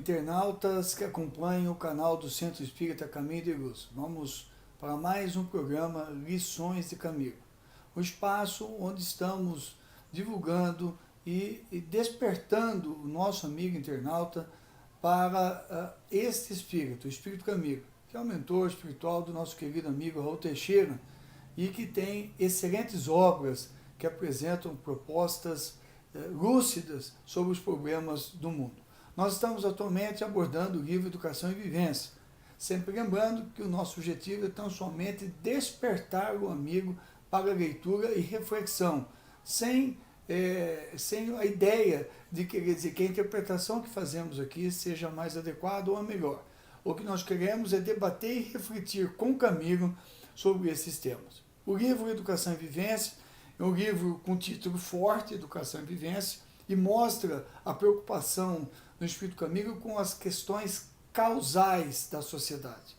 internautas que acompanham o canal do Centro Espírita Caminho de Luz. Vamos para mais um programa Lições de Caminho, um espaço onde estamos divulgando e despertando o nosso amigo internauta para este espírito, o Espírito Caminho, que é o mentor espiritual do nosso querido amigo Raul Teixeira e que tem excelentes obras que apresentam propostas lúcidas sobre os problemas do mundo. Nós estamos atualmente abordando o livro Educação e Vivência, sempre lembrando que o nosso objetivo é tão somente despertar o amigo para a leitura e reflexão, sem a ideia de querer dizer que a interpretação que fazemos aqui seja mais adequada ou a melhor. O que nós queremos é debater e refletir com Camilo sobre esses temas. O livro Educação e Vivência é um livro com título forte, Educação e Vivência, e mostra a preocupação no Espírito Camilo com as questões causais da sociedade.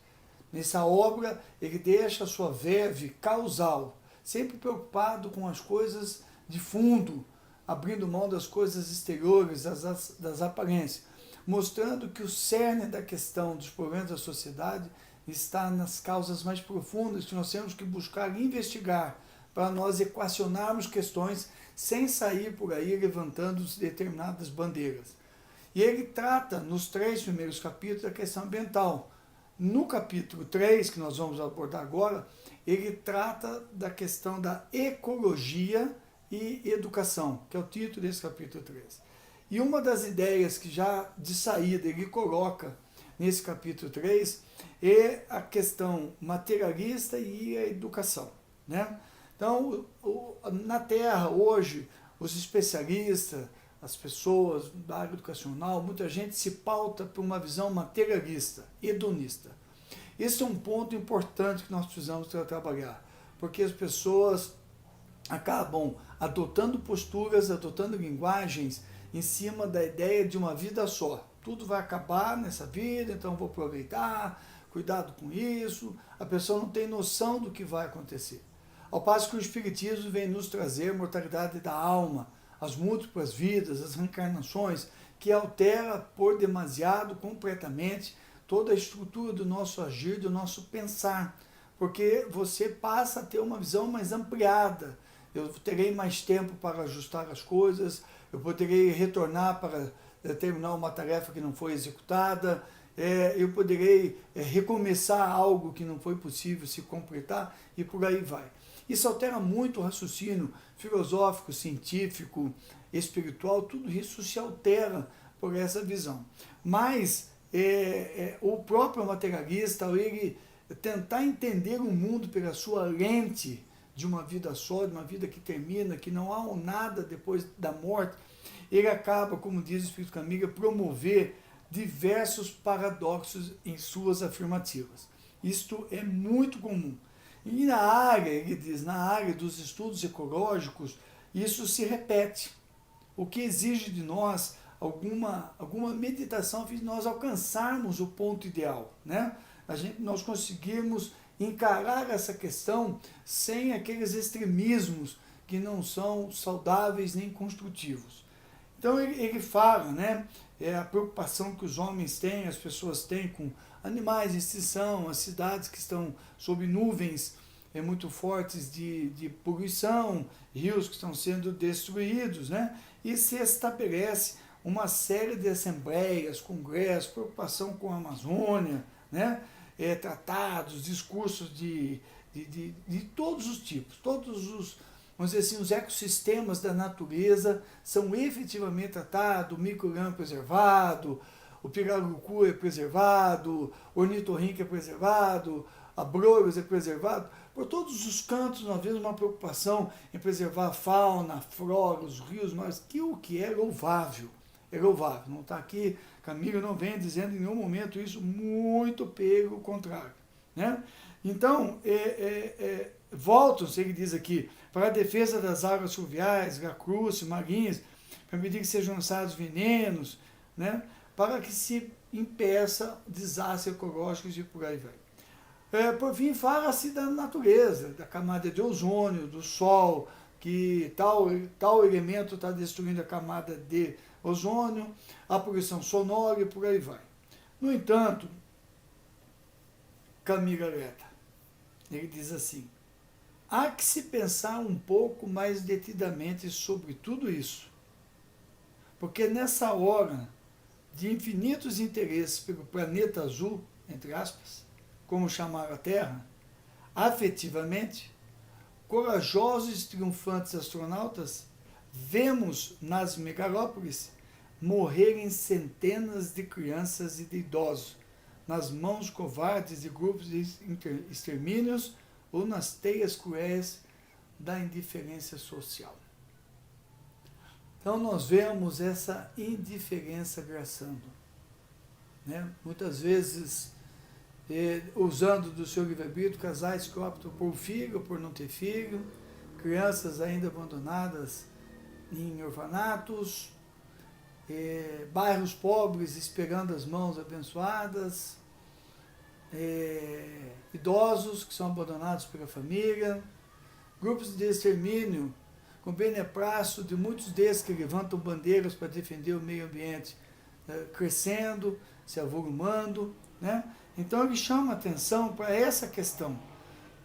Nessa obra, ele deixa a sua verve causal, sempre preocupado com as coisas de fundo, abrindo mão das coisas exteriores, das aparências, mostrando que o cerne da questão dos problemas da sociedade está nas causas mais profundas que nós temos que buscar e investigar para nós equacionarmos questões sem sair por aí levantando determinadas bandeiras. E ele trata, nos 3 primeiros capítulos, da questão ambiental. No capítulo 3, que nós vamos abordar agora, ele trata da questão da ecologia e educação, que é o título desse capítulo 3. E uma das ideias que já de saída ele coloca nesse capítulo 3 é a questão materialista e a educação, né? Então, na Terra, hoje, os especialistas, as pessoas da área educacional, muita gente se pauta por uma visão materialista, hedonista. Esse é um ponto importante que nós precisamos trabalhar, porque as pessoas acabam adotando posturas, adotando linguagens em cima da ideia de uma vida só. Tudo vai acabar nessa vida, então vou aproveitar, cuidado com isso. A pessoa não tem noção do que vai acontecer. Ao passo que o Espiritismo vem nos trazer a mortalidade da alma, as múltiplas vidas, as reencarnações, que altera por demasiado, completamente, toda a estrutura do nosso agir, do nosso pensar, porque você passa a ter uma visão mais ampliada. Eu terei mais tempo para ajustar as coisas, eu poderei retornar para terminar uma tarefa que não foi executada, eu poderei recomeçar algo que não foi possível se completar e por aí vai. Isso altera muito o raciocínio filosófico, científico, espiritual, tudo isso se altera por essa visão. Mas o próprio materialista, ao ele tentar entender o mundo pela sua lente de uma vida só, de uma vida que termina, que não há nada depois da morte, ele acaba, como diz o Espírito Camilo, promover diversos paradoxos em suas afirmativas. Isto é muito comum. E na área, ele diz, na área dos estudos ecológicos, isso se repete, o que exige de nós alguma meditação para nós alcançarmos o ponto ideal, né? Nós conseguimos encarar essa questão sem aqueles extremismos que não são saudáveis nem construtivos. Então ele fala, né, a preocupação que os homens têm, as pessoas têm com animais em extinção, as cidades que estão sob nuvens muito fortes de poluição, rios que estão sendo destruídos, né? E se estabelece uma série de assembleias, congressos, preocupação com a Amazônia, né? Tratados, discursos de todos os tipos, todos os, vamos dizer assim, os ecossistemas da natureza são efetivamente tratados, o micro-leão é preservado, o pirarucu é preservado, o ornitorrinco é preservado, a broilers é preservado. Por todos os cantos nós vemos uma preocupação em preservar a fauna, a flora, os rios, mas o que é louvável. É louvável. Não está aqui, Camilo não vem dizendo em nenhum momento isso, muito pelo contrário, né? Então, voltam-se, ele diz aqui, para a defesa das águas fluviais, lacustres, marinhas, para impedir que sejam lançados venenos, né? Para que se impeça desastres ecológicos e por aí vai. Por fim, fala-se da natureza, da camada de ozônio, do sol, que tal elemento está destruindo a camada de ozônio, a poluição sonora e por aí vai. No entanto, Camilo alerta. Ele diz assim: há que se pensar um pouco mais detidamente sobre tudo isso, porque nessa hora de infinitos interesses pelo planeta azul, entre aspas, como chamaram a Terra, afetivamente, corajosos e triunfantes astronautas, vemos nas megalópolis morrerem centenas de crianças e de idosos, nas mãos covardes de grupos de extermínios ou nas teias cruéis da indiferença social. Então nós vemos essa indiferença graçando, né? Muitas vezes, usando do seu livre-arbítrio, casais que optam por filho ou por não ter filho, crianças ainda abandonadas em orfanatos, bairros pobres esperando as mãos abençoadas, idosos que são abandonados pela família, grupos de extermínio com beneplácito de muitos desses que levantam bandeiras para defender o meio ambiente, crescendo, se avolumando, né? Então ele chama atenção para essa questão.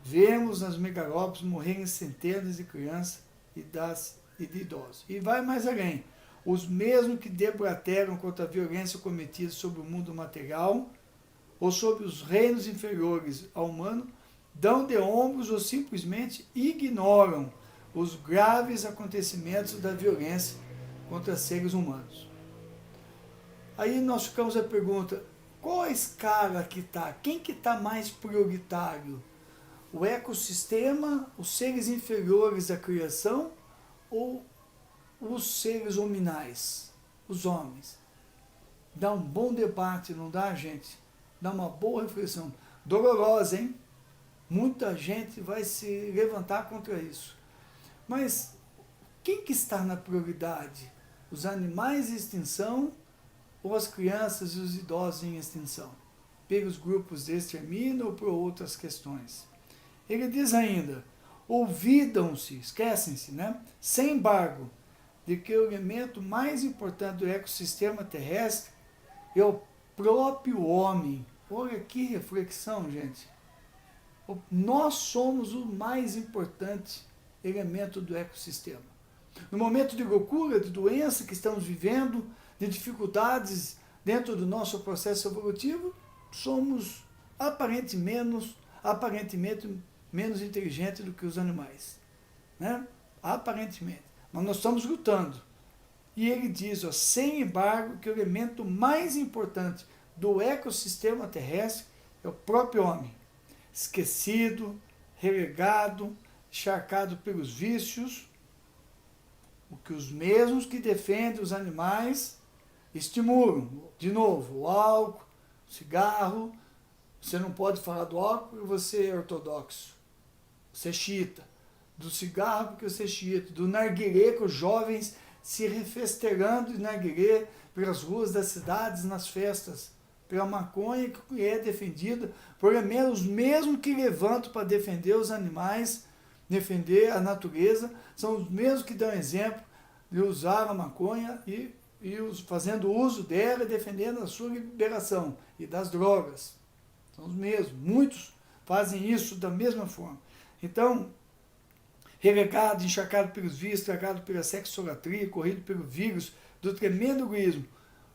Vemos nas megalópolis morrerem centenas de crianças e de idosos. E vai mais além. Os mesmos que debateram contra a violência cometida sobre o mundo material ou sobre os reinos inferiores ao humano, dão de ombros ou simplesmente ignoram os graves acontecimentos da violência contra seres humanos. Aí nós ficamos a pergunta: qual a escala que está? Quem que está mais prioritário? O ecossistema, os seres inferiores à criação ou os seres hominais, os homens? Dá um bom debate, não dá, gente? Dá uma boa reflexão. Dolorosa, hein? Muita gente vai se levantar contra isso. Mas quem que está na prioridade? Os animais em extinção ou as crianças e os idosos em extinção? Pelos grupos de extermínio ou por outras questões? Ele diz ainda: olvidam-se, esquecem-se, né? Sem embargo, de que o elemento mais importante do ecossistema terrestre é o próprio homem. Olha que reflexão, gente. Nós somos o mais importante elemento do ecossistema. No momento de loucura, de doença que estamos vivendo, de dificuldades dentro do nosso processo evolutivo, somos aparentemente menos inteligentes do que os animais, né? Aparentemente. Mas nós estamos lutando. E ele diz, sem embargo, que o elemento mais importante do ecossistema terrestre é o próprio homem. Esquecido, relegado, encharcado pelos vícios, o que os mesmos que defendem os animais estimulam. De novo, o álcool, o cigarro. Você não pode falar do álcool porque você é ortodoxo, você é xiita. Do cigarro porque você é xiita. Do narguilé, com os jovens se refestelando de narguilé pelas ruas das cidades, nas festas. Pela maconha que é defendida por os mesmos que levantam para defender os animais, defender a natureza, são os mesmos que dão exemplo de usar a maconha e fazendo uso dela e defendendo a sua liberação e das drogas. São os mesmos. Muitos fazem isso da mesma forma. Então, relegado, encharcado pelos vícios, tragado pela sexolatria, corrido pelo vírus do tremendo egoísmo,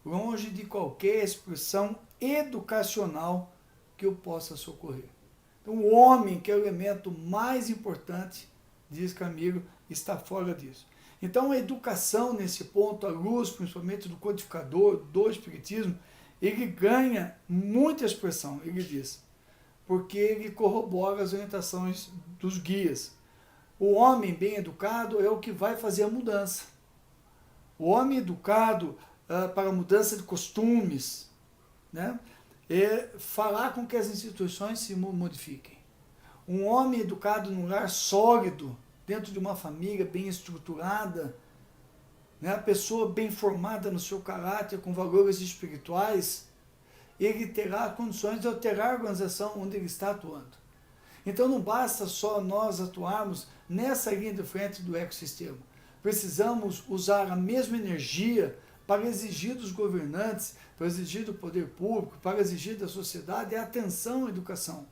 longe de qualquer expressão educacional que o possa socorrer. Então, o homem, que é o elemento mais importante, diz Camilo, está fora disso. Então, a educação, nesse ponto, à luz, principalmente do codificador, do espiritismo, ele ganha muita expressão, ele diz, porque ele corrobora as orientações dos guias. O homem bem educado é o que vai fazer a mudança. O homem educado para a mudança de costumes, né? É falar com que as instituições se modifiquem. Um homem educado num lar sólido, dentro de uma família bem estruturada, né? A pessoa bem formada no seu caráter, com valores espirituais, ele terá condições de alterar a organização onde ele está atuando. Então não basta só nós atuarmos nessa linha de frente do ecossistema. Precisamos usar a mesma energia para exigir dos governantes, para exigir do poder público, para exigir da sociedade é atenção à educação.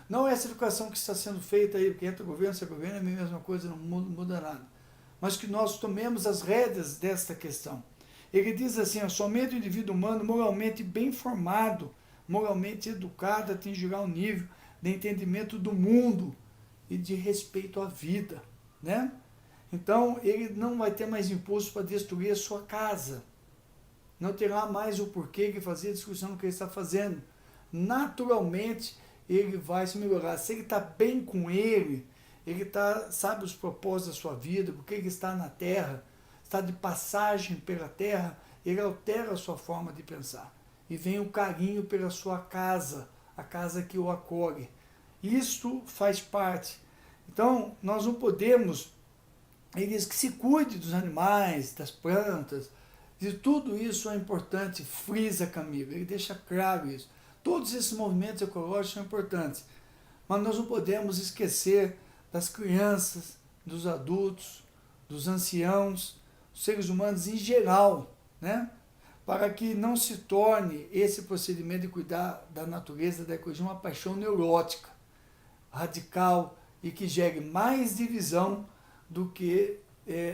Não é essa educação que está sendo feita aí, porque entra governo, sai governo, é a mesma coisa, não muda nada. Mas que nós tomemos as rédeas desta questão. Ele diz assim, somente o indivíduo humano moralmente bem formado, moralmente educado, atingirá o nível de entendimento do mundo e de respeito à vida, né? Então, ele não vai ter mais impulso para destruir a sua casa. Não terá mais o porquê de fazer a discussão do que ele está fazendo. Naturalmente, ele vai se melhorar. Se ele está bem com ele sabe os propósitos da sua vida, porque ele está na terra, está de passagem pela terra, ele altera a sua forma de pensar. E vem o carinho pela sua casa, a casa que o acolhe. Isto faz parte. Então, nós não podemos, ele diz que se cuide dos animais, das plantas, de tudo isso é importante, frisa Camilo, ele deixa claro isso. Todos esses movimentos ecológicos são importantes, mas nós não podemos esquecer das crianças, dos adultos, dos anciãos, dos seres humanos em geral, né? Para que não se torne esse procedimento de cuidar da natureza, da ecologia, uma paixão neurótica, radical e que gere mais divisão do que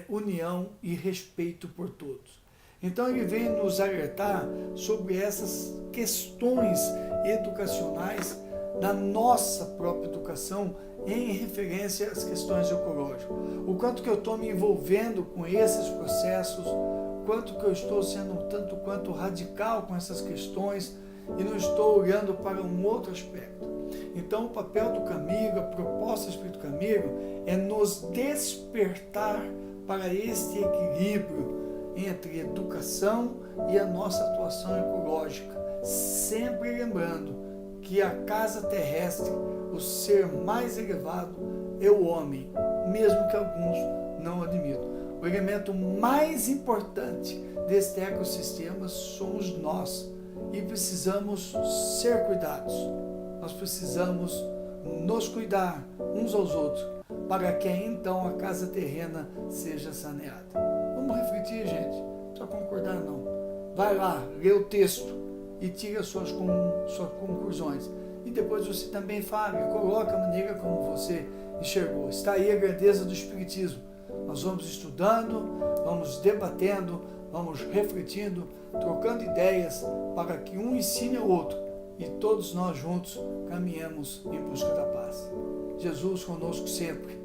união e respeito por todos. Então ele vem nos alertar sobre essas questões educacionais da nossa própria educação em referência às questões ecológicas. O quanto que eu estou me envolvendo com esses processos, quanto que eu estou sendo um tanto quanto radical com essas questões e não estou olhando para um outro aspecto. Então o papel do Camilo, a proposta do Espírito Camilo é nos despertar para este equilíbrio entre educação e a nossa atuação ecológica, sempre lembrando que a casa terrestre, o ser mais elevado é o homem, mesmo que alguns não admitam. O elemento mais importante deste ecossistema somos nós e precisamos ser cuidados. Nós precisamos nos cuidar uns aos outros para que então a casa terrena seja saneada. Vamos refletir, gente. Não precisa concordar, não. Vai lá, lê o texto e tira suas conclusões. E depois você também fale, coloca a maneira como você enxergou. Está aí a grandeza do Espiritismo. Nós vamos estudando, vamos debatendo, vamos refletindo, trocando ideias para que um ensine ao outro e todos nós juntos caminhamos em busca da paz. Jesus conosco sempre.